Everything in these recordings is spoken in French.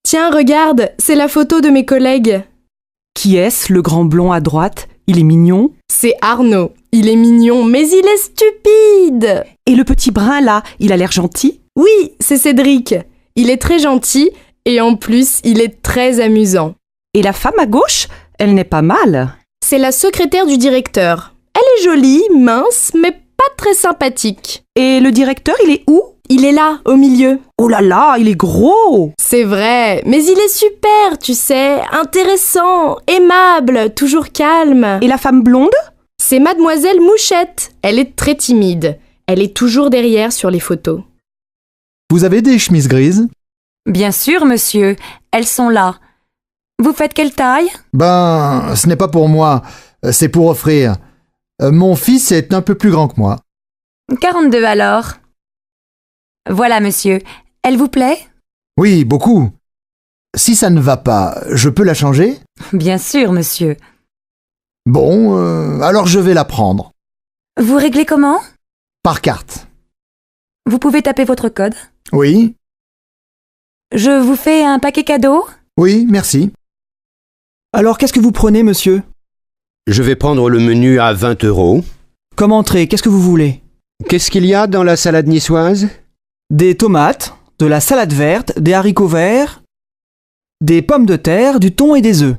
Tiens, regarde, c'est la photo de mes collègues. Qui est-ce, le grand blond à droite? Il est mignon. C'est Arnaud. Il est mignon, mais il est stupide. Et le petit brun là, il a l'air gentil? Oui, c'est Cédric. Il est très gentil et en plus, il est très amusant. Et la femme à gauche, elle n'est pas mal. C'est la secrétaire du directeur. Elle est jolie, mince, mais pas très sympathique. Et le directeur, il est où? Il est là, au milieu. Oh là là, il est gros! C'est vrai, mais il est super, tu sais, intéressant, aimable, toujours calme. Et la femme blonde? C'est Mademoiselle Mouchette. Elle est très timide. Elle est toujours derrière sur les photos. Vous avez des chemises grises? Bien sûr, monsieur. Elles sont là. Vous faites quelle taille? Ben, ce n'est pas pour moi, c'est pour offrir. Mon fils est un peu plus grand que moi. 42 alors. Voilà, monsieur. Elle vous plaît? Oui, beaucoup. Si ça ne va pas, je peux la changer? Bien sûr, monsieur. Bon, alors je vais la prendre. Vous réglez comment? Par carte. Vous pouvez taper votre code? Oui? Je vous fais un paquet cadeau? Oui, merci. Alors qu'est-ce que vous prenez, monsieur? Je vais prendre le menu à 20 €. Comme entrée, qu'est-ce que vous voulez? Qu'est-ce qu'il y a dans la salade niçoise? Des tomates, de la salade verte, des haricots verts, des pommes de terre, du thon et des œufs.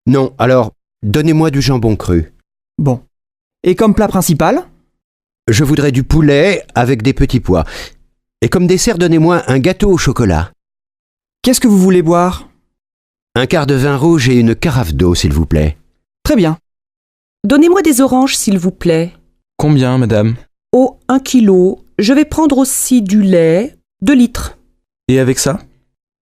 Non, alors, donnez-moi du jambon cru. Bon. Et comme plat principal? Je voudrais du poulet avec des petits pois. Et comme dessert, donnez-moi un gâteau au chocolat. Qu'est-ce que vous voulez boire? Un quart de vin rouge et une carafe d'eau, s'il vous plaît. Très bien. Donnez-moi des oranges, s'il vous plaît. Combien, madame? Oh, 1 kilo. Je vais prendre aussi du lait, 2 litres. Et avec ça?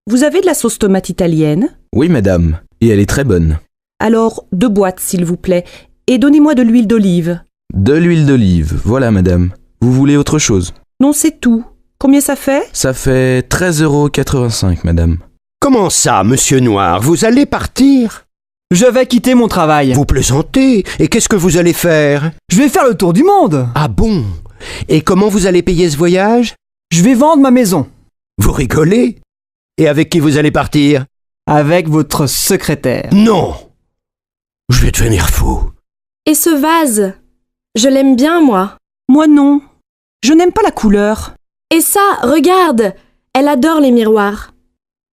Vous avez de la sauce tomate italienne? Oui, madame. Et elle est très bonne. Alors, 2 boîtes, s'il vous plaît. Et donnez-moi de l'huile d'olive. De l'huile d'olive, voilà, madame. Vous voulez autre chose? Non, c'est tout. Combien ça fait? Ça fait 13,85 €, madame. Comment ça, monsieur Noir? Vous allez partir? Je vais quitter mon travail. Vous plaisantez? Et qu'est-ce que vous allez faire? Je vais faire le tour du monde. Ah bon? Et comment vous allez payer ce voyage? Je vais vendre ma maison. Vous rigolez? Et avec qui vous allez partir? Avec votre secrétaire. Non! Je vais devenir fou. Et ce vase? Je l'aime bien, moi. Moi non. Je n'aime pas la couleur. Et ça, regarde! Elle adore les miroirs.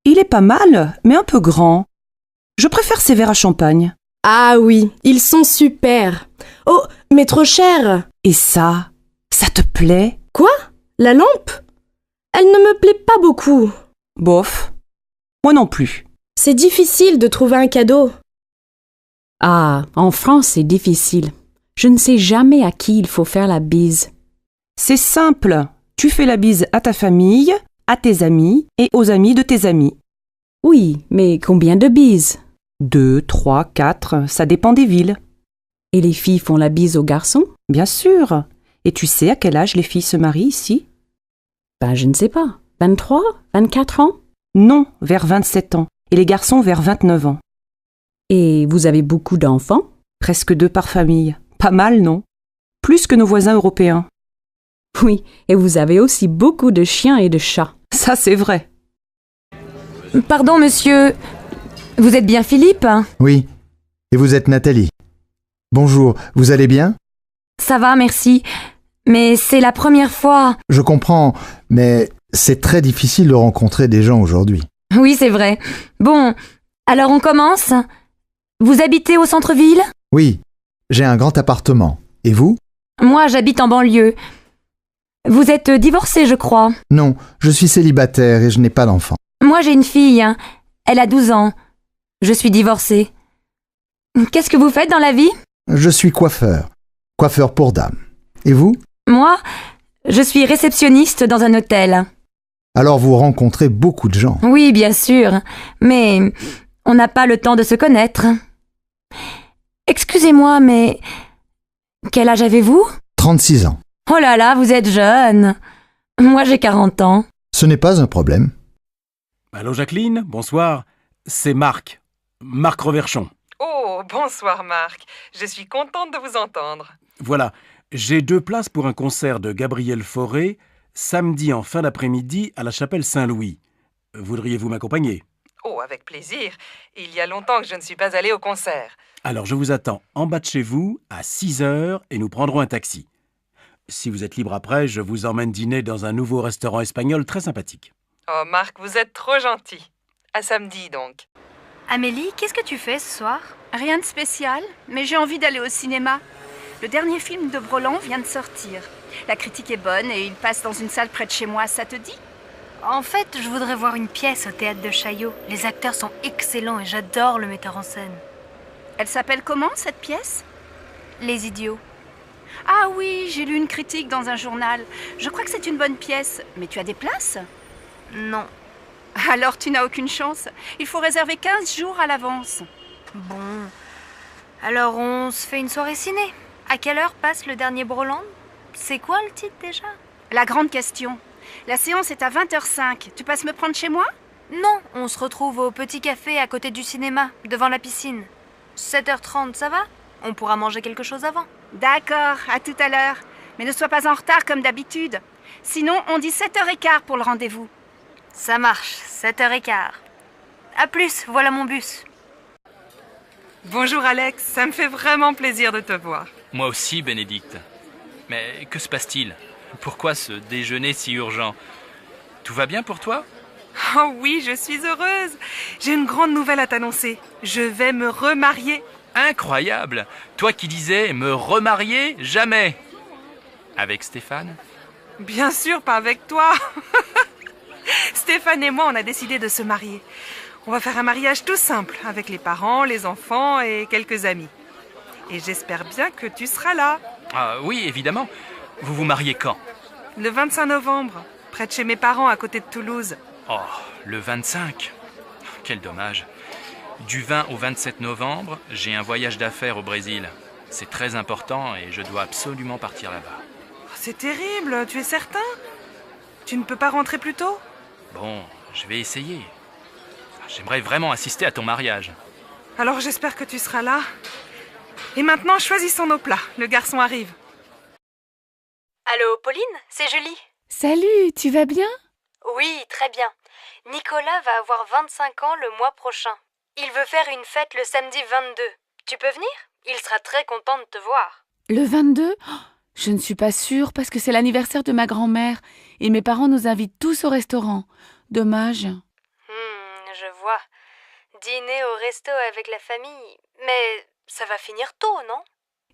Il est pas mal, mais un peu grand. Je préfère ces verres à champagne. Ah oui, ils sont super. Oh, mais trop cher. Et ça te plaît? Quoi? La lampe? Elle ne me plaît pas beaucoup. Bof. Moi non plus. C'est difficile de trouver un cadeau. Ah, en France, c'est difficile. Je ne sais jamais à qui il faut faire la bise. C'est simple. Tu fais la bise à ta famille, à tes amis et aux amis de tes amis. Oui, mais combien de bises? 2, 3, 4, ça dépend des villes. Et les filles font la bise aux garçons? Bien sûr. Et tu sais à quel âge les filles se marient ici? Ben, je ne sais pas. 23? 24 ans? Non, vers 27 ans. Et les garçons vers 29 ans. Et vous avez beaucoup d'enfants? Presque 2 par famille. Pas mal, non? Plus que nos voisins européens. Oui, et vous avez aussi beaucoup de chiens et de chats. Ça, c'est vrai. Pardon, monsieur. Vous êtes bien Philippe? Oui. Et vous êtes Nathalie. Bonjour, vous allez bien? Ça va, merci. Mais c'est la première fois. Je comprends, mais c'est très difficile de rencontrer des gens aujourd'hui. Oui, c'est vrai. Bon, alors on commence? Vous habitez au centre-ville? Oui, j'ai un grand appartement. Et vous? Moi, j'habite en banlieue. Vous êtes divorcé, je crois. Non, je suis célibataire et je n'ai pas d'enfant. Moi, j'ai une fille. Elle a 12 ans. Je suis divorcée. Qu'est-ce que vous faites dans la vie? Je suis coiffeur. Coiffeur pour dames. Et vous? Moi, je suis réceptionniste dans un hôtel. Alors vous rencontrez beaucoup de gens. Oui, bien sûr. Mais on n'a pas le temps de se connaître. Excusez-moi, mais quel âge avez-vous? 36 ans. Oh là là, vous êtes jeune. Moi, j'ai 40 ans. Ce n'est pas un problème. Allô Jacqueline, bonsoir. C'est Marc. Marc Reverchon. Oh, bonsoir Marc. Je suis contente de vous entendre. Voilà, j'ai 2 places pour un concert de Gabriel Fauré, samedi en fin d'après-midi à la chapelle Saint-Louis. Voudriez-vous m'accompagner? Oh, avec plaisir. Il y a longtemps que je ne suis pas allée au concert. Alors je vous attends en bas de chez vous à 6 heures et nous prendrons un taxi. Si vous êtes libre après, je vous emmène dîner dans un nouveau restaurant espagnol très sympathique. Oh, Marc, vous êtes trop gentil. À samedi, donc. Amélie, qu'est-ce que tu fais ce soir? Rien de spécial, mais j'ai envie d'aller au cinéma. Le dernier film de Broland vient de sortir. La critique est bonne et il passe dans une salle près de chez moi, ça te dit? En fait, je voudrais voir une pièce au théâtre de Chaillot. Les acteurs sont excellents et j'adore le metteur en scène. Elle s'appelle comment, cette pièce? Les Idiots. Ah oui, j'ai lu une critique dans un journal. Je crois que c'est une bonne pièce. Mais tu as des places? Non. Alors tu n'as aucune chance. Il faut réserver 15 jours à l'avance. Bon. Alors on se fait une soirée ciné. À quelle heure passe le dernier Broland? C'est quoi le titre déjà? La grande question. La séance est à 20h05. Tu passes me prendre chez moi? Non, on se retrouve au petit café à côté du cinéma, devant la piscine. 7h30, ça va? On pourra manger quelque chose avant. D'accord, à tout à l'heure. Mais ne sois pas en retard comme d'habitude. Sinon, on dit 7h15 pour le rendez-vous. Ça marche, 7h15. À plus, voilà mon bus. Bonjour Alex, ça me fait vraiment plaisir de te voir. Moi aussi, Bénédicte. Mais que se passe-t-il? Pourquoi ce déjeuner si urgent? Tout va bien pour toi? Oh oui, je suis heureuse. J'ai une grande nouvelle à t'annoncer. Je vais me remarier. Incroyable! Toi qui disais me remarier jamais. Avec Stéphane? Bien sûr, pas avec toi. Stéphane et moi, on a décidé de se marier. On va faire un mariage tout simple, avec les parents, les enfants et quelques amis. Et j'espère bien que tu seras là. Ah oui, évidemment. Vous vous mariez quand? Le 25 novembre, près de chez mes parents, à côté de Toulouse. Oh, le 25. Quel dommage. Du 20 au 27 novembre, j'ai un voyage d'affaires au Brésil. C'est très important et je dois absolument partir là-bas. C'est terrible, tu es certain? Tu ne peux pas rentrer plus tôt? Bon, je vais essayer. J'aimerais vraiment assister à ton mariage. Alors j'espère que tu seras là. Et maintenant, choisissons nos plats. Le garçon arrive. Allô, Pauline, c'est Julie. Salut, tu vas bien? Oui, très bien. Nicolas va avoir 25 ans le mois prochain. Il veut faire une fête le samedi 22. Tu peux venir? Il sera très content de te voir. Le 22? Oh, je ne suis pas sûre parce que c'est l'anniversaire de ma grand-mère et mes parents nous invitent tous au restaurant. Dommage. Je vois. Dîner au resto avec la famille. Mais ça va finir tôt, non?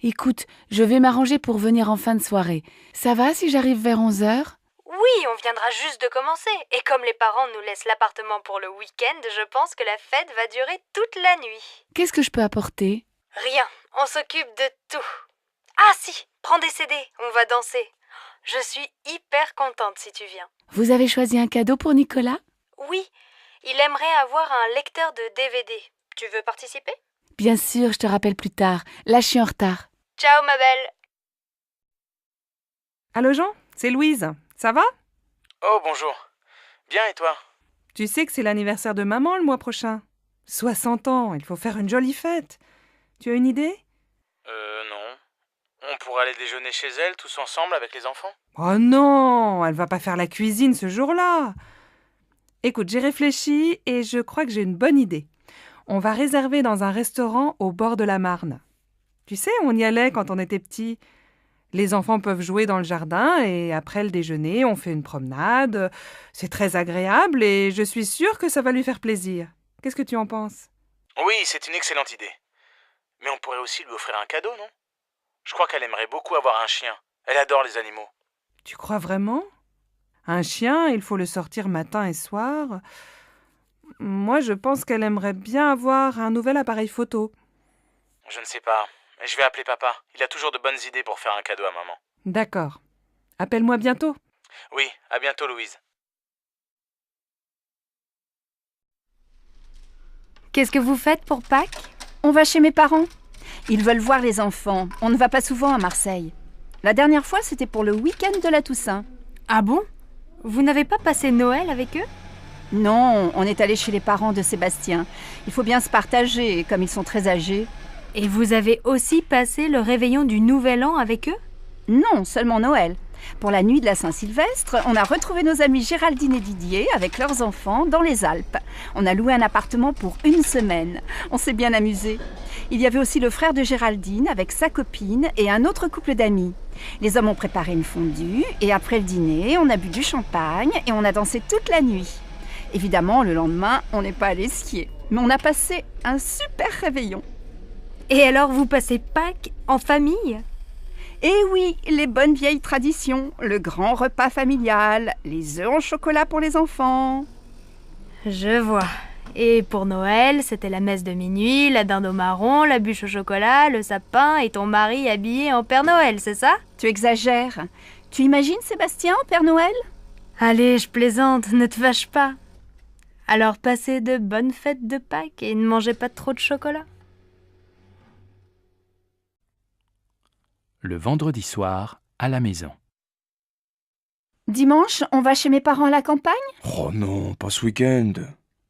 Écoute, je vais m'arranger pour venir en fin de soirée. Ça va si j'arrive vers 11h? Oui, on viendra juste de commencer. Et comme les parents nous laissent l'appartement pour le week-end, je pense que la fête va durer toute la nuit. Qu'est-ce que je peux apporter? Rien, on s'occupe de tout. Ah si, prends des CD, on va danser. Je suis hyper contente si tu viens. Vous avez choisi un cadeau pour Nicolas? Oui, il aimerait avoir un lecteur de DVD. Tu veux participer? Bien sûr, je te rappelle plus tard. Là, je suis en retard. Ciao, ma belle. Allô Jean, c'est Louise. Ça va? Oh, bonjour. Bien, et toi? Tu sais que c'est l'anniversaire de maman le mois prochain. 60 ans, il faut faire une jolie fête. Tu as une idée? Non. On pourrait aller déjeuner chez elle, tous ensemble, avec les enfants? Oh non, elle va pas faire la cuisine ce jour-là. Écoute, j'ai réfléchi et je crois que j'ai une bonne idée. On va réserver dans un restaurant au bord de la Marne. Tu sais, on y allait quand on était petits. Les enfants peuvent jouer dans le jardin et après le déjeuner, on fait une promenade. C'est très agréable et je suis sûre que ça va lui faire plaisir. Qu'est-ce que tu en penses? Oui, c'est une excellente idée. Mais on pourrait aussi lui offrir un cadeau, non? Je crois qu'elle aimerait beaucoup avoir un chien. Elle adore les animaux. Tu crois vraiment? Un chien, il faut le sortir matin et soir. Moi, je pense qu'elle aimerait bien avoir un nouvel appareil photo. Je ne sais pas. Je vais appeler papa. Il a toujours de bonnes idées pour faire un cadeau à maman. D'accord. Appelle-moi bientôt. Oui, à bientôt, Louise. Qu'est-ce que vous faites pour Pâques? On va chez mes parents. Ils veulent voir les enfants. On ne va pas souvent à Marseille. La dernière fois, c'était pour le week-end de la Toussaint. Ah bon? Vous n'avez pas passé Noël avec eux? Non, on est allé chez les parents de Sébastien. Il faut bien se partager, comme ils sont très âgés. Et vous avez aussi passé le réveillon du Nouvel An avec eux? Non, seulement Noël. Pour la nuit de la Saint-Sylvestre, on a retrouvé nos amis Géraldine et Didier avec leurs enfants dans les Alpes. On a loué un appartement pour 1 semaine. On s'est bien amusé. Il y avait aussi le frère de Géraldine avec sa copine et un autre couple d'amis. Les hommes ont préparé une fondue et après le dîner, on a bu du champagne et on a dansé toute la nuit. Évidemment, le lendemain, on n'est pas allé skier. Mais on a passé un super réveillon. Et alors, vous passez Pâques en famille ? Eh oui, les bonnes vieilles traditions, le grand repas familial, les œufs en chocolat pour les enfants. Je vois. Et pour Noël, c'était la messe de minuit, la dinde au marron, la bûche au chocolat, le sapin et ton mari habillé en Père Noël, c'est ça ? Tu exagères. Tu imagines Sébastien en Père Noël ? Allez, je plaisante, ne te fâche pas. Alors passez de bonnes fêtes de Pâques et ne mangez pas trop de chocolat. Le vendredi soir, à la maison. Dimanche, on va chez mes parents à la campagne ? Oh non, pas ce week-end.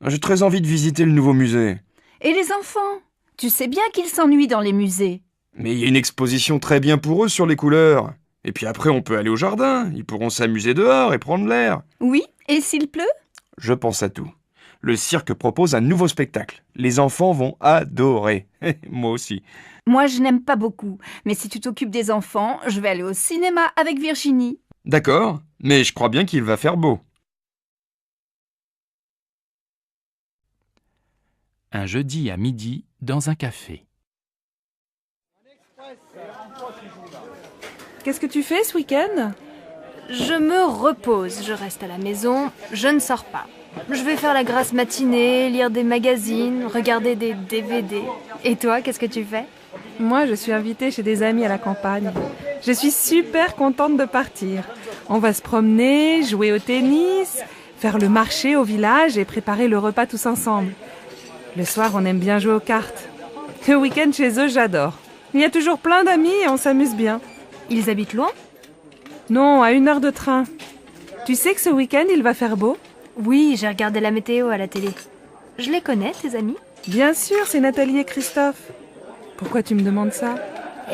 J'ai très envie de visiter le nouveau musée. Et les enfants ? Tu sais bien qu'ils s'ennuient dans les musées. Mais il y a une exposition très bien pour eux sur les couleurs. Et puis après, on peut aller au jardin. Ils pourront s'amuser dehors et prendre l'air. Oui, et s'il pleut ? Je pense à tout. Le cirque propose un nouveau spectacle. Les enfants vont adorer. Moi aussi. Moi, je n'aime pas beaucoup. Mais si tu t'occupes des enfants, je vais aller au cinéma avec Virginie. D'accord, mais je crois bien qu'il va faire beau. Un jeudi à midi, dans un café. Qu'est-ce que tu fais ce week-end ? Je me repose, je reste à la maison, je ne sors pas. Je vais faire la grasse matinée, lire des magazines, regarder des DVD. Et toi, qu'est-ce que tu fais ? Moi, je suis invitée chez des amis à la campagne. Je suis super contente de partir. On va se promener, jouer au tennis, faire le marché au village et préparer le repas tous ensemble. Le soir, on aime bien jouer aux cartes. Le week-end chez eux, j'adore. Il y a toujours plein d'amis et on s'amuse bien. Ils habitent loin ? Non, à 1 heure de train. Tu sais que ce week-end, il va faire beau ? Oui, j'ai regardé la météo à la télé. Je les connais, tes amis ? Bien sûr, c'est Nathalie et Christophe. Pourquoi tu me demandes ça ?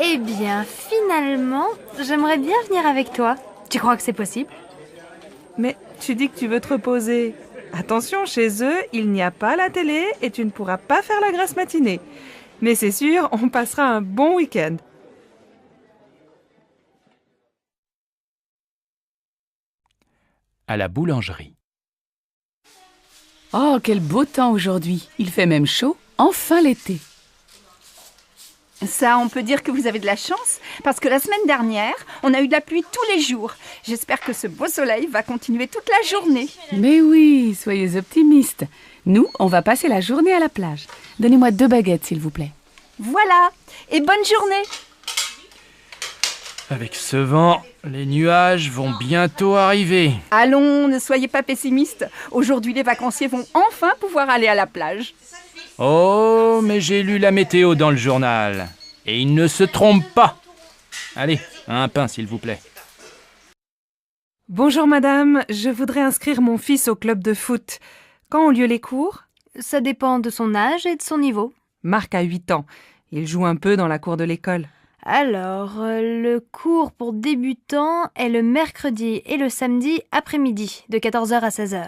Eh bien, finalement, j'aimerais bien venir avec toi. Tu crois que c'est possible ? Mais tu dis que tu veux te reposer. Attention, chez eux, il n'y a pas la télé et tu ne pourras pas faire la grasse matinée. Mais c'est sûr, on passera un bon week-end. À la boulangerie. Oh, quel beau temps aujourd'hui. Il fait même chaud. Enfin l'été. Ça, on peut dire que vous avez de la chance, parce que la semaine dernière, on a eu de la pluie tous les jours. J'espère que ce beau soleil va continuer toute la journée. Mais oui, soyez optimistes. Nous, on va passer la journée à la plage. Donnez-moi 2 baguettes, s'il vous plaît. Voilà, et bonne journée. Avec ce vent, les nuages vont bientôt arriver. Allons, ne soyez pas pessimistes. Aujourd'hui, les vacanciers vont enfin pouvoir aller à la plage. Oh, mais j'ai lu la météo dans le journal. Et il ne se trompe pas. Allez, un pain, s'il vous plaît. Bonjour madame, je voudrais inscrire mon fils au club de foot. Quand ont lieu les cours ? Ça dépend de son âge et de son niveau. Marc a 8 ans. Il joue un peu dans la cour de l'école. Alors, le cours pour débutants est le mercredi et le samedi après-midi, de 14h à 16h.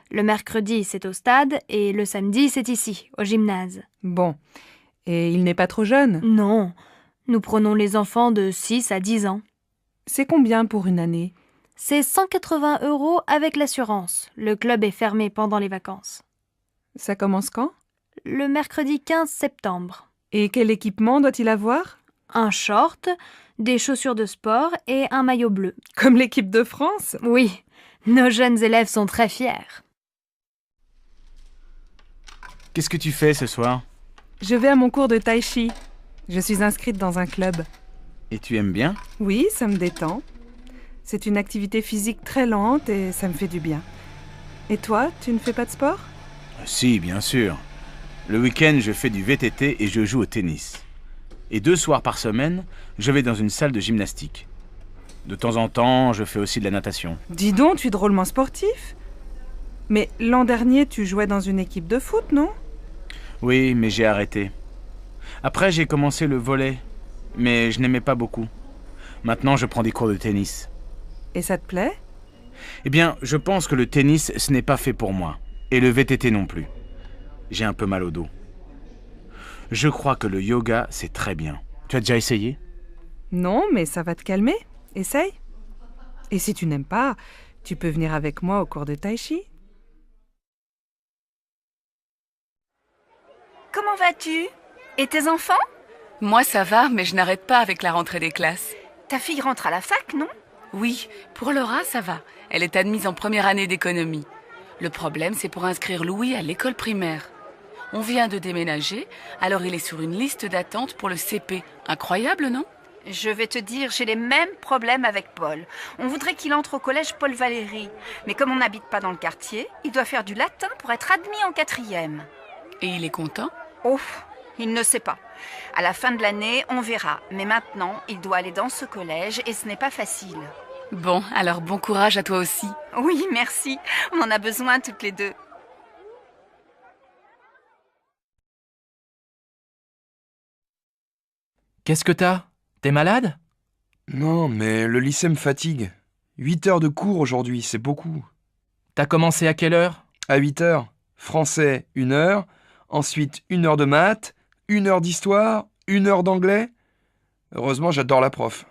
Le mercredi, c'est au stade, et le samedi, c'est ici, au gymnase. Bon. Et il n'est pas trop jeune ? Non. Nous prenons les enfants de 6 à 10 ans. C'est combien pour une année ? C'est 180 € avec l'assurance. Le club est fermé pendant les vacances. Ça commence quand ? Le mercredi 15 septembre. Et quel équipement doit-il avoir ? Un short, des chaussures de sport et un maillot bleu. Comme l'équipe de France ? Oui, nos jeunes élèves sont très fiers. Qu'est-ce que tu fais ce soir ? Je vais à mon cours de tai chi. Je suis inscrite dans un club. Et tu aimes bien ? Oui, ça me détend. C'est une activité physique très lente et ça me fait du bien. Et toi, tu ne fais pas de sport ? Si, bien sûr. Le week-end, je fais du VTT et je joue au tennis. Et 2 soirs par semaine, je vais dans une salle de gymnastique. De temps en temps, je fais aussi de la natation. Dis donc, tu es drôlement sportif. Mais l'an dernier, tu jouais dans une équipe de foot, non ? Oui, mais j'ai arrêté. Après, j'ai commencé le volley, mais je n'aimais pas beaucoup. Maintenant, je prends des cours de tennis. Et ça te plaît? Eh bien, je pense que le tennis, ce n'est pas fait pour moi. Et le VTT non plus. J'ai un peu mal au dos. Je crois que le yoga, c'est très bien. Tu as déjà essayé? Non, mais ça va te calmer. Essaye. Et si tu n'aimes pas, tu peux venir avec moi au cours de tai chi. Comment vas-tu? Et tes enfants? Moi, ça va, mais je n'arrête pas avec la rentrée des classes. Ta fille rentre à la fac, non? Oui, pour Laura, ça va. Elle est admise en première année d'économie. Le problème, c'est pour inscrire Louis à l'école primaire. On vient de déménager, alors il est sur une liste d'attente pour le CP. Incroyable, non? Je vais te dire, j'ai les mêmes problèmes avec Paul. On voudrait qu'il entre au collège Paul Valéry. Mais comme on n'habite pas dans le quartier, il doit faire du latin pour être admis en 4e. Et il est content? Oh, il ne sait pas. À la fin de l'année, on verra. Mais maintenant, il doit aller dans ce collège et ce n'est pas facile. Bon, alors bon courage à toi aussi. Oui, merci. On en a besoin toutes les deux. Qu'est-ce que t'as? T'es malade? Non, mais le lycée me fatigue. 8 heures de cours aujourd'hui, c'est beaucoup. T'as commencé à quelle heure? À 8 heures. Français, 1 heure. Ensuite, 1 heure de maths, 1 heure d'histoire, 1 heure d'anglais. Heureusement, j'adore la prof.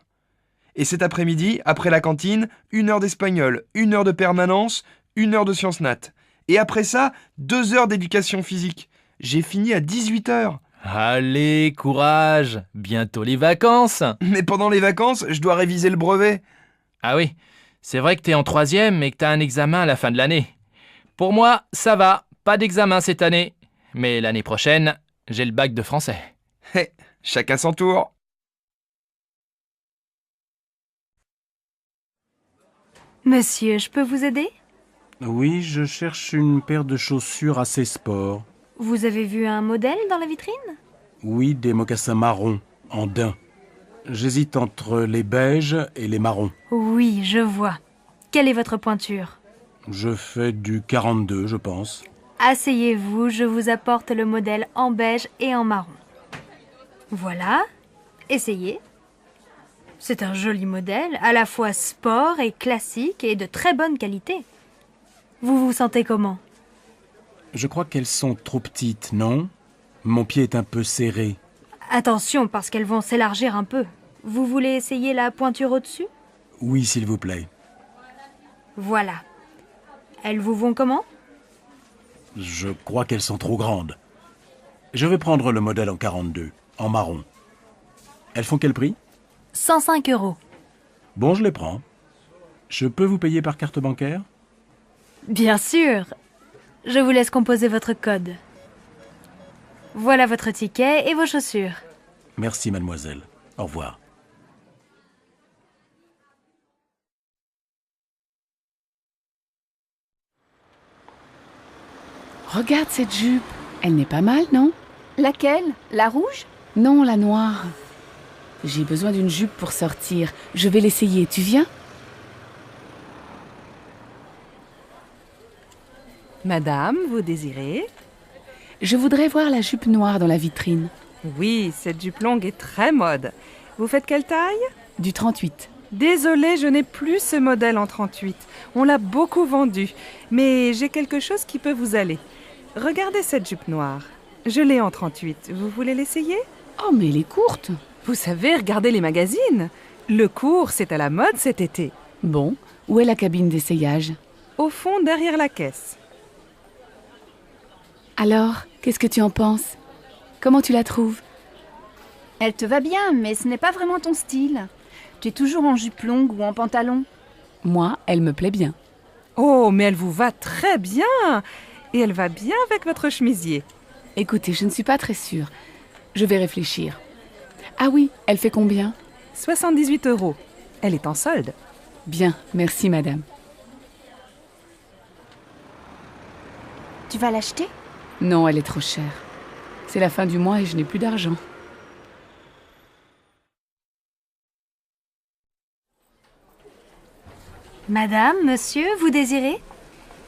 Et cet après-midi, après la cantine, 1 heure d'espagnol, 1 heure de permanence, 1 heure de sciences nat. Et après ça, 2 heures d'éducation physique. J'ai fini à 18 heures. Allez, courage! Bientôt les vacances! Mais pendant les vacances, je dois réviser le brevet. Ah oui, c'est vrai que t'es en 3e et que t'as un examen à la fin de l'année. Pour moi, ça va, pas d'examen cette année. Mais l'année prochaine, j'ai le bac de français. Hé, chacun son tour. Monsieur, je peux vous aider? Oui, je cherche une paire de chaussures assez sport. Vous avez vu un modèle dans la vitrine? Oui, des mocassins marrons, en daim. J'hésite entre les beiges et les marrons. Oui, je vois. Quelle est votre pointure? Je fais du 42, je pense. Asseyez-vous, je vous apporte le modèle en beige et en marron. Voilà, essayez. C'est un joli modèle, à la fois sport et classique et de très bonne qualité. Vous vous sentez comment? Je crois qu'elles sont trop petites, non? Mon pied est un peu serré. Attention, parce qu'elles vont s'élargir un peu. Vous voulez essayer la pointure au-dessus? Oui, s'il vous plaît. Voilà. Elles vous vont comment? Je crois qu'elles sont trop grandes. Je vais prendre le modèle en 42, en marron. Elles font quel prix? 105 €. Bon, je les prends. Je peux vous payer par carte bancaire? Bien sûr. Je vous laisse composer votre code. Voilà votre ticket et vos chaussures. Merci, mademoiselle. Au revoir. Regarde cette jupe. Elle n'est pas mal, non? Laquelle? La rouge? Non, la noire. J'ai besoin d'une jupe pour sortir. Je vais l'essayer. Tu viens? Madame, vous désirez? Je voudrais voir la jupe noire dans la vitrine. Oui, cette jupe longue est très mode. Vous faites quelle taille? Du 38. Désolée, je n'ai plus ce modèle en 38. On l'a beaucoup vendu. Mais j'ai quelque chose qui peut vous aller. Regardez cette jupe noire. Je l'ai en 38. Vous voulez l'essayer? Oh, mais elle est courte. Vous savez, regardez les magazines. Le court, c'est à la mode cet été. Bon, où est la cabine d'essayage? Au fond, derrière la caisse. Alors, qu'est-ce que tu en penses? Comment tu la trouves? Elle te va bien, mais ce n'est pas vraiment ton style. Tu es toujours en jupe longue ou en pantalon. Moi, elle me plaît bien. Oh, mais elle vous va très bien. Et elle va bien avec votre chemisier. Écoutez, je ne suis pas très sûre. Je vais réfléchir. Ah oui, elle fait combien? 78 €. Elle est en solde. Bien, merci madame. Tu vas l'acheter? Non, elle est trop chère. C'est la fin du mois et je n'ai plus d'argent. Madame, monsieur, vous désirez?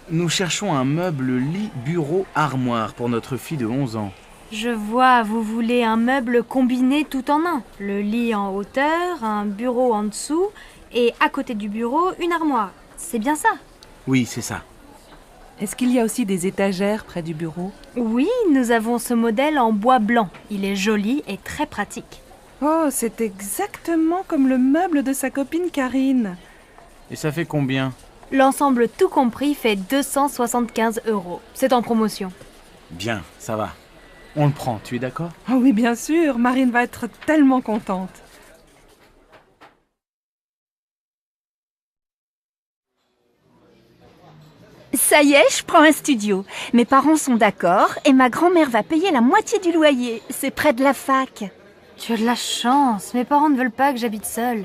Nous cherchons un meuble lit, bureau, armoire pour notre fille de 11 ans. Je vois, vous voulez un meuble combiné tout en un. Le lit en hauteur, un bureau en dessous Et à côté du bureau, une armoire. C'est bien ça? Oui, c'est ça. Est-ce qu'il y a aussi des étagères près du bureau? Oui, nous avons ce modèle en bois blanc. Il est joli et très pratique. Oh, c'est exactement comme le meuble de sa copine Karine. Et ça fait combien? L'ensemble tout compris fait 275 €. C'est en promotion. Bien, ça va. On le prend, tu es d'accord? Oh oui, bien sûr, Marine va être tellement contente. Ça y est, je prends un studio. Mes parents sont d'accord et ma grand-mère va payer la moitié du loyer. C'est près de la fac. Tu as de la chance. Mes parents ne veulent pas que j'habite seule.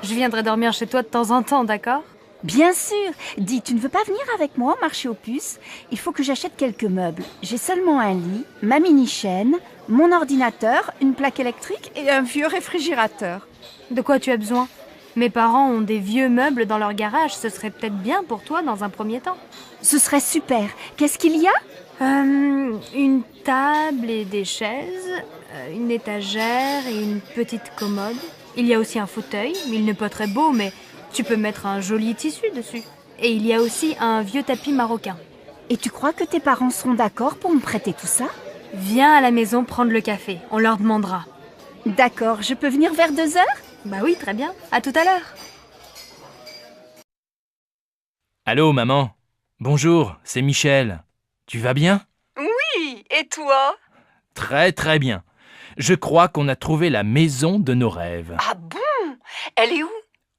Je viendrai dormir chez toi de temps en temps, d'accord? Bien sûr. Dis, tu ne veux pas venir avec moi au marché aux puces? Il faut que j'achète quelques meubles. J'ai seulement un lit, ma mini-chaîne, mon ordinateur, une plaque électrique et un vieux réfrigérateur. De quoi tu as besoin? Mes parents ont des vieux meubles dans leur garage. Ce serait peut-être bien pour toi dans un premier temps. Ce serait super. Qu'est-ce qu'il y a? Une table et des chaises, une étagère et une petite commode. Il y a aussi un fauteuil. Il n'est pas très beau, mais tu peux mettre un joli tissu dessus. Et il y a aussi un vieux tapis marocain. Et tu crois que tes parents seront d'accord pour me prêter tout ça? Viens à la maison prendre le café. On leur demandera. D'accord. Je peux venir vers 2 heures? Bah oui, très bien. À tout à l'heure. Allô, maman. Bonjour, c'est Michel. Tu vas bien? Oui, et toi? Très très bien. Je crois qu'on a trouvé la maison de nos rêves. Ah bon? Elle est où?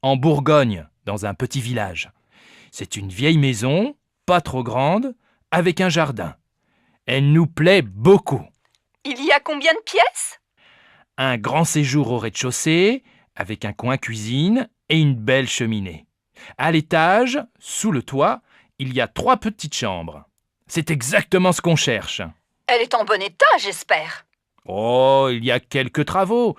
En Bourgogne, dans un petit village. C'est une vieille maison, pas trop grande, avec un jardin. Elle nous plaît beaucoup. Il y a combien de pièces? Un grand séjour au rez-de-chaussée, avec un coin cuisine et une belle cheminée. À l'étage, sous le toit, il y a 3 petites chambres. C'est exactement ce qu'on cherche. Elle est en bon état, j'espère. Oh, il y a quelques travaux.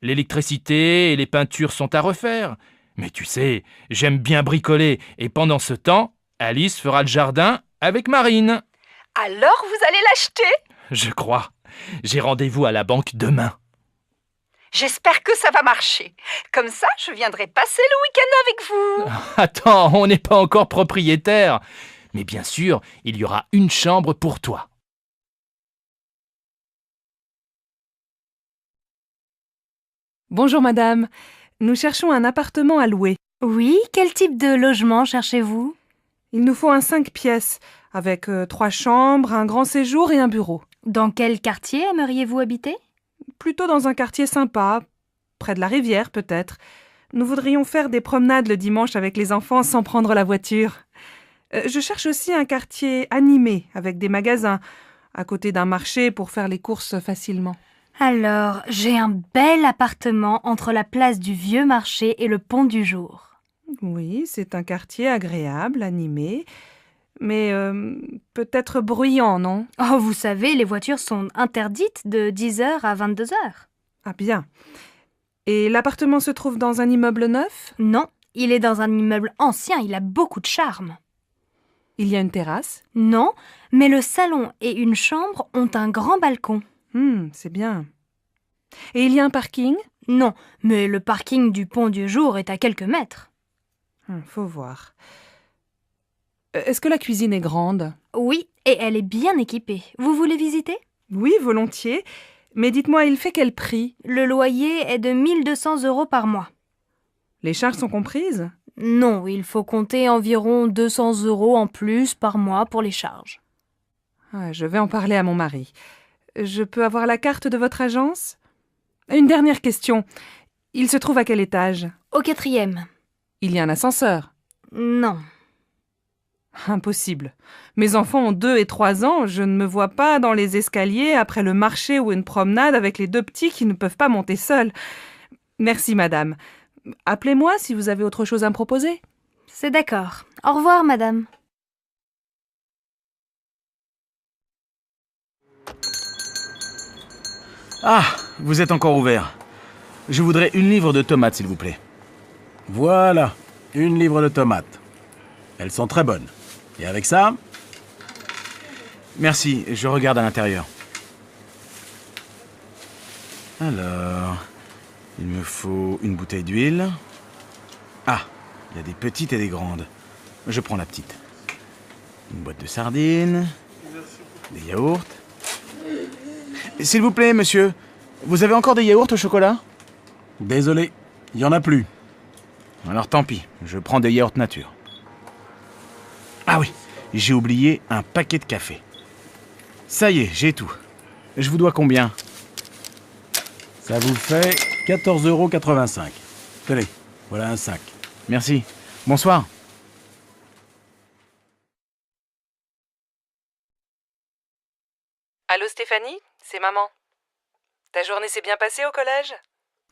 L'électricité et les peintures sont à refaire. Mais tu sais, j'aime bien bricoler et pendant ce temps, Alice fera le jardin avec Marine. Alors vous allez l'acheter? Je crois. J'ai rendez-vous à la banque demain. J'espère que ça va marcher. Comme ça, je viendrai passer le week-end avec vous. Attends, on n'est pas encore propriétaire. Mais bien sûr, il y aura une chambre pour toi. Bonjour madame, nous cherchons un appartement à louer. Oui, quel type de logement cherchez-vous? Il nous faut un 5 pièces, avec 3 chambres, un grand séjour et un bureau. Dans quel quartier aimeriez-vous habiter? Plutôt dans un quartier sympa, près de la rivière peut-être. Nous voudrions faire des promenades le dimanche avec les enfants sans prendre la voiture. Je cherche aussi un quartier animé, avec des magasins, à côté d'un marché pour faire les courses facilement. Alors, j'ai un bel appartement entre la place du Vieux Marché et le Pont du Jour. Oui, c'est un quartier agréable, animé, mais peut-être bruyant, non? Oh, vous savez, les voitures sont interdites de 10h à 22h. Ah bien. Et l'appartement se trouve dans un immeuble neuf? Non, il est dans un immeuble ancien, il a beaucoup de charme. Il y a une terrasse? Non, mais le salon et une chambre ont un grand balcon. C'est bien. Et il y a un parking? Non, mais le parking du Pont du Jour est à quelques mètres. Faut voir. Est-ce que la cuisine est grande? Oui, et elle est bien équipée. Vous voulez visiter? Oui, volontiers. Mais dites-moi, il fait quel prix? Le loyer est de 1 200 € par mois. Les charges sont comprises? Non, il faut compter environ 200 € en plus par mois pour les charges. Je vais en parler à mon mari. Je peux avoir la carte de votre agence? Une dernière question. Il se trouve à quel étage? Au 4e. Il y a un ascenseur? Non. Impossible. Mes enfants ont 2 et 3 ans. Je ne me vois pas dans les escaliers après le marché ou une promenade avec les 2 petits qui ne peuvent pas monter seuls. Merci, madame. Appelez-moi si vous avez autre chose à me proposer. C'est d'accord. Au revoir, madame. Ah, vous êtes encore ouvert. Je voudrais 1 livre de tomates, s'il vous plaît. Voilà, 1 livre de tomates. Elles sont très bonnes. Et avec ça? Merci, je regarde à l'intérieur. Alors, il me faut une bouteille d'huile, Ah, il y a des petites et des grandes. Je prends la petite. Une boîte de sardines, des yaourts. S'il vous plaît, monsieur, vous avez encore des yaourts au chocolat? Désolé, il n'y en a plus. Alors tant pis, je prends des yaourts nature. Ah oui, j'ai oublié un paquet de café. Ça y est, j'ai tout. Je vous dois combien? Ça vous fait 14,85 €. Tenez, voilà un sac. Merci. Bonsoir. Allô Stéphanie, c'est maman. Ta journée s'est bien passée au collège?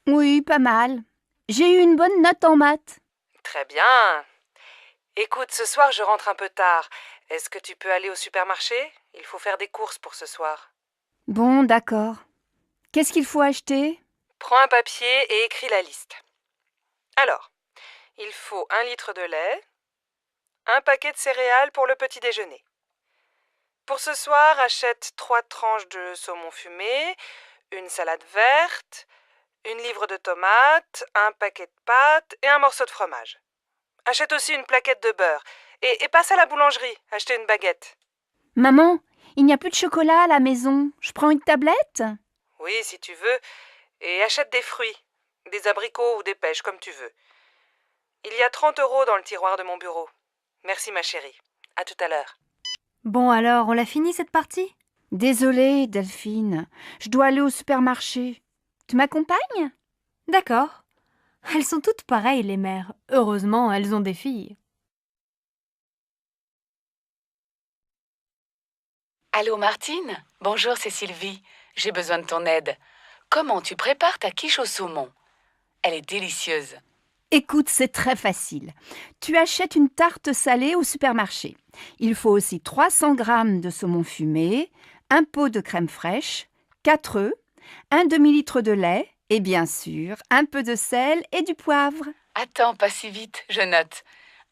Oui, pas mal. J'ai eu une bonne note en maths. Très bien. Écoute, ce soir je rentre un peu tard. Est-ce que tu peux aller au supermarché? Il faut faire des courses pour ce soir. Bon, d'accord. Qu'est-ce qu'il faut acheter? Prends un papier et écris la liste. Alors, il faut 1 litre de lait, un paquet de céréales pour le petit déjeuner. Pour ce soir, achète 3 tranches de saumon fumé, une salade verte, une livre de tomates, un paquet de pâtes et un morceau de fromage. Achète aussi une plaquette de beurre et passe à la boulangerie, acheter une baguette. Maman, il n'y a plus de chocolat à la maison. Je prends une tablette? Oui, si tu veux. Et achète des fruits, des abricots ou des pêches, comme tu veux. Il y a 30 € dans le tiroir de mon bureau. Merci ma chérie. À tout à l'heure. Bon alors, on l'a fini cette partie? Désolée, Delphine. Je dois aller au supermarché. Tu m'accompagnes? D'accord. Elles sont toutes pareilles, les mères. Heureusement, elles ont des filles. Allô Martine? Bonjour, c'est Sylvie. J'ai besoin de ton aide. Comment tu prépares ta quiche au saumon? Elle est délicieuse. Écoute, c'est très facile. Tu achètes une tarte salée au supermarché. Il faut aussi 300 g de saumon fumé, un pot de crème fraîche, 4 œufs, un demi-litre de lait et bien sûr, un peu de sel et du poivre. Attends, pas si vite, je note.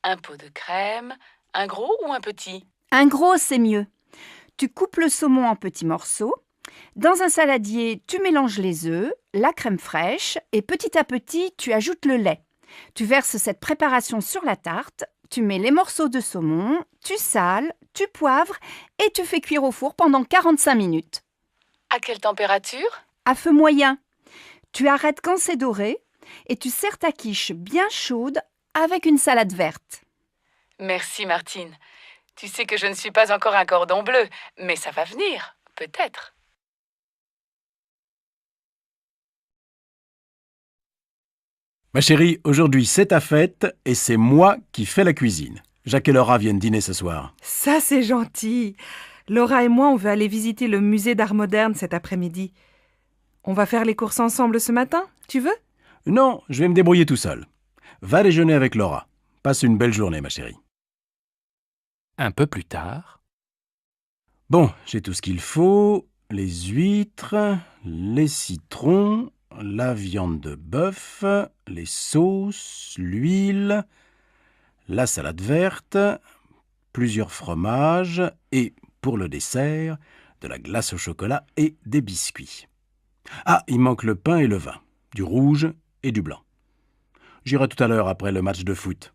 Un pot de crème, un gros ou un petit? Un gros, c'est mieux. Tu coupes le saumon en petits morceaux. Dans un saladier, tu mélanges les œufs, la crème fraîche et petit à petit, tu ajoutes le lait. Tu verses cette préparation sur la tarte, tu mets les morceaux de saumon, tu sales, tu poivres et tu fais cuire au four pendant 45 minutes. À quelle température? À feu moyen. Tu arrêtes quand c'est doré et tu sers ta quiche bien chaude avec une salade verte. Merci Martine. Tu sais que je ne suis pas encore un cordon bleu, mais ça va venir, peut-être. Ma chérie, aujourd'hui c'est ta fête et c'est moi qui fais la cuisine. Jacques et Laura viennent dîner ce soir. Ça, c'est gentil. Laura et moi, on veut aller visiter le musée d'art moderne cet après-midi. On va faire les courses ensemble ce matin, tu veux? Non, je vais me débrouiller tout seul. Va déjeuner avec Laura. Passe une belle journée, ma chérie. Un peu plus tard. Bon, j'ai tout ce qu'il faut. Les huîtres, les citrons, la viande de bœuf, les sauces, l'huile, la salade verte, plusieurs fromages et, pour le dessert, de la glace au chocolat et des biscuits. Ah, il manque le pain et le vin, du rouge et du blanc. J'irai tout à l'heure après le match de foot.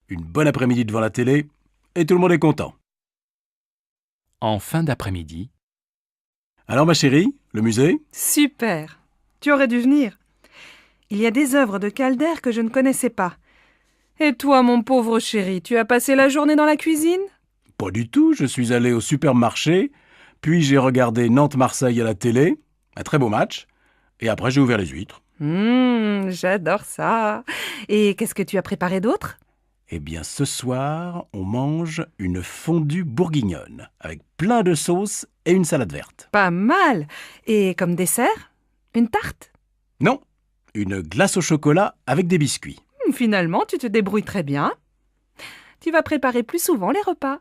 Une bonne après-midi devant la télé et tout le monde est content. En fin d'après-midi. Alors ma chérie, le musée? Super. Tu aurais dû venir. Il y a des œuvres de Calder que je ne connaissais pas. Et toi, mon pauvre chéri, tu as passé la journée dans la cuisine? Pas du tout, je suis allé au supermarché, puis j'ai regardé Nantes-Marseille à la télé, un très beau match, et après j'ai ouvert les huîtres. J'adore ça. Et qu'est-ce que tu as préparé d'autre? Eh bien, ce soir, on mange une fondue bourguignonne, avec plein de sauces et une salade verte. Pas mal. Et comme dessert? Une tarte? Non, une glace au chocolat avec des biscuits. Finalement, tu te débrouilles très bien. Tu vas préparer plus souvent les repas.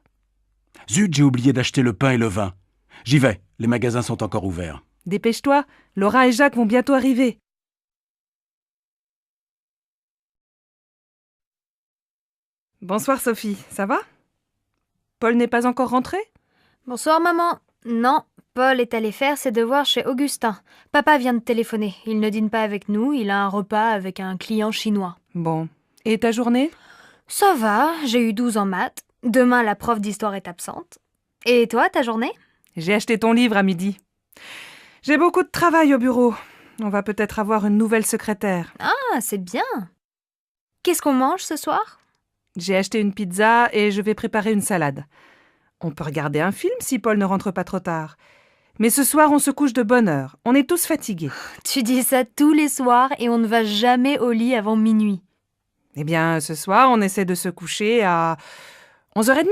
Zut, j'ai oublié d'acheter le pain et le vin. J'y vais, les magasins sont encore ouverts. Dépêche-toi, Laura et Jacques vont bientôt arriver. Bonsoir Sophie, ça va? Paul n'est pas encore rentré? Bonsoir maman. Non, Paul est allé faire ses devoirs chez Augustin. Papa vient de téléphoner. Il ne dîne pas avec nous, il a un repas avec un client chinois. Bon. Et ta journée? Ça va, j'ai eu 12 en maths. Demain, la prof d'histoire est absente. Et toi, ta journée? J'ai acheté ton livre à midi. J'ai beaucoup de travail au bureau. On va peut-être avoir une nouvelle secrétaire. Ah, c'est bien. Qu'est-ce qu'on mange ce soir? J'ai acheté une pizza et je vais préparer une salade. On peut regarder un film si Paul ne rentre pas trop tard. Mais ce soir, on se couche de bonne heure. On est tous fatigués. Tu dis ça tous les soirs et on ne va jamais au lit avant minuit. Eh bien, ce soir, on essaie de se coucher à 11h30.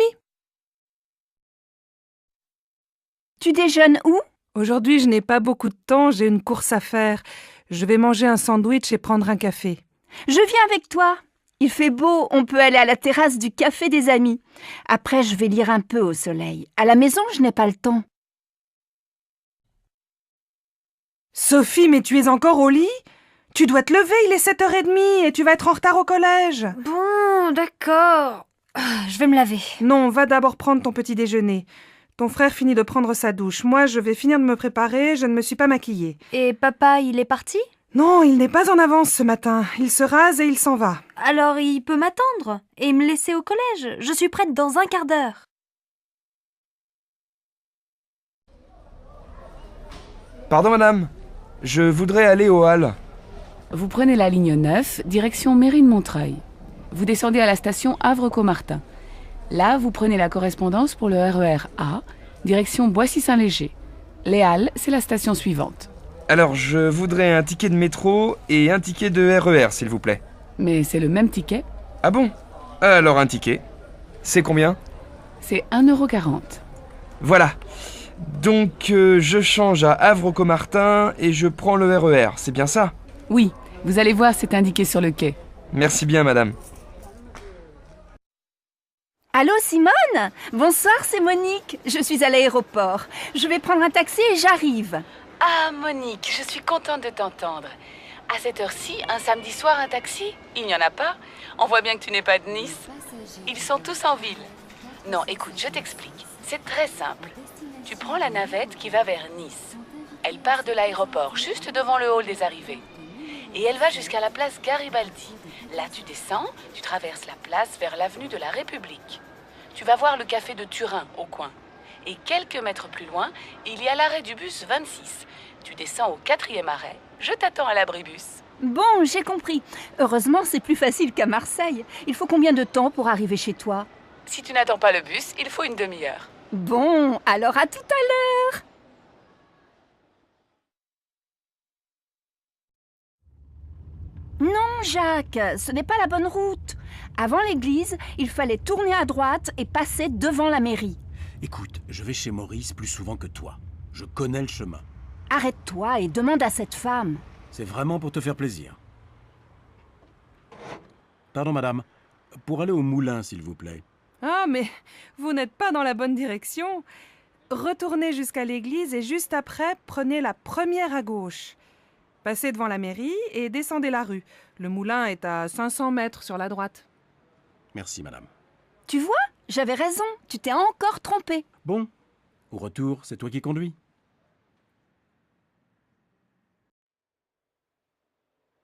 Tu déjeunes où? Aujourd'hui, je n'ai pas beaucoup de temps, j'ai une course à faire. Je vais manger un sandwich et prendre un café. Je viens avec toi. Il fait beau, on peut aller à la terrasse du café des amis. Après, je vais lire un peu au soleil. À la maison, je n'ai pas le temps. Sophie, mais tu es encore au lit? Tu dois te lever, il est 7h30 et tu vas être en retard au collège. Bon, d'accord. Je vais me laver. Non, va d'abord prendre ton petit déjeuner. Ton frère finit de prendre sa douche. Moi, je vais finir de me préparer, je ne me suis pas maquillée. Et papa, il est parti? Non, il n'est pas en avance ce matin. Il se rase et il s'en va. Alors il peut m'attendre et me laisser au collège. Je suis prête dans un quart d'heure. Pardon, madame. Je voudrais aller au hall. Vous prenez la ligne 9, direction Mairie de Montreuil. Vous descendez à la station Havre-Caumartin. Là, vous prenez la correspondance pour le RER A, direction Boissy-Saint-Léger. Les Halles, c'est la station suivante. Alors, je voudrais un ticket de métro et un ticket de RER, s'il vous plaît. Mais c'est le même ticket. Ah bon? Alors un ticket. C'est combien? C'est 1,40 €. Voilà. Donc, je change à Havre-Caumartin et je prends le RER, c'est bien ça? Oui, vous allez voir, c'est indiqué sur le quai. Merci bien, madame. Allô, Simone? Bonsoir, c'est Monique. Je suis à l'aéroport. Je vais prendre un taxi et j'arrive. Ah, Monique, je suis contente de t'entendre. À cette heure-ci, un samedi soir, un taxi? Il n'y en a pas? On voit bien que tu n'es pas de Nice. Ils sont tous en ville. Non, écoute, je t'explique. C'est très simple. Tu prends la navette qui va vers Nice. Elle part de l'aéroport, juste devant le hall des arrivées. Et elle va jusqu'à la place Garibaldi. Là, tu descends, tu traverses la place vers l'avenue de la République. Tu vas voir le café de Turin, au coin. Et quelques mètres plus loin, il y a l'arrêt du bus 26. Tu descends au 4e arrêt. Je t'attends à l'abribus. Bon, j'ai compris. Heureusement, c'est plus facile qu'à Marseille. Il faut combien de temps pour arriver chez toi? Si tu n'attends pas le bus, il faut une demi-heure. Bon, alors à tout à l'heure. Non, Jacques, ce n'est pas la bonne route. Avant l'église, il fallait tourner à droite et passer devant la mairie. Écoute, je vais chez Maurice plus souvent que toi. Je connais le chemin. Arrête-toi et demande à cette femme. C'est vraiment pour te faire plaisir. Pardon, madame. Pour aller au moulin, s'il vous plaît. Ah, mais vous n'êtes pas dans la bonne direction. Retournez jusqu'à l'église et juste après, prenez la première à gauche. Passez devant la mairie et descendez la rue. Le moulin est à 500 mètres sur la droite. Merci, madame. Tu vois, j'avais raison. Tu t'es encore trompé. Bon, au retour, c'est toi qui conduis.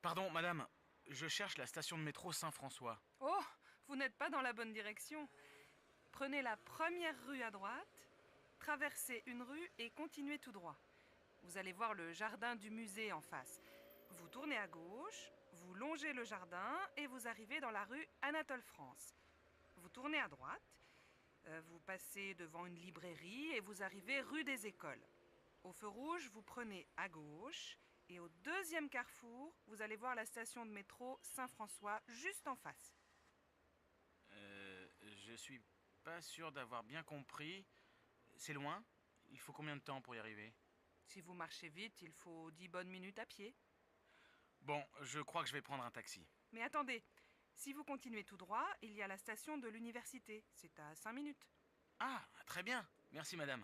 Pardon, madame. Je cherche la station de métro Saint-François. Oh, vous n'êtes pas dans la bonne direction. Prenez la première rue à droite, traversez une rue et continuez tout droit. Vous allez voir le jardin du musée en face. Vous tournez à gauche, vous longez le jardin et vous arrivez dans la rue Anatole France. Vous tournez à droite, vous passez devant une librairie et vous arrivez rue des Écoles. Au feu rouge, vous prenez à gauche et au deuxième carrefour, vous allez voir la station de métro Saint-François juste en face. Je suis pas sûr d'avoir bien compris. C'est loin? Il faut combien de temps pour y arriver? Si vous marchez vite, il faut 10 bonnes minutes à pied. Bon, je crois que je vais prendre un taxi. Mais attendez, si vous continuez tout droit, il y a la station de l'université. C'est à 5 minutes. Ah, très bien. Merci, madame.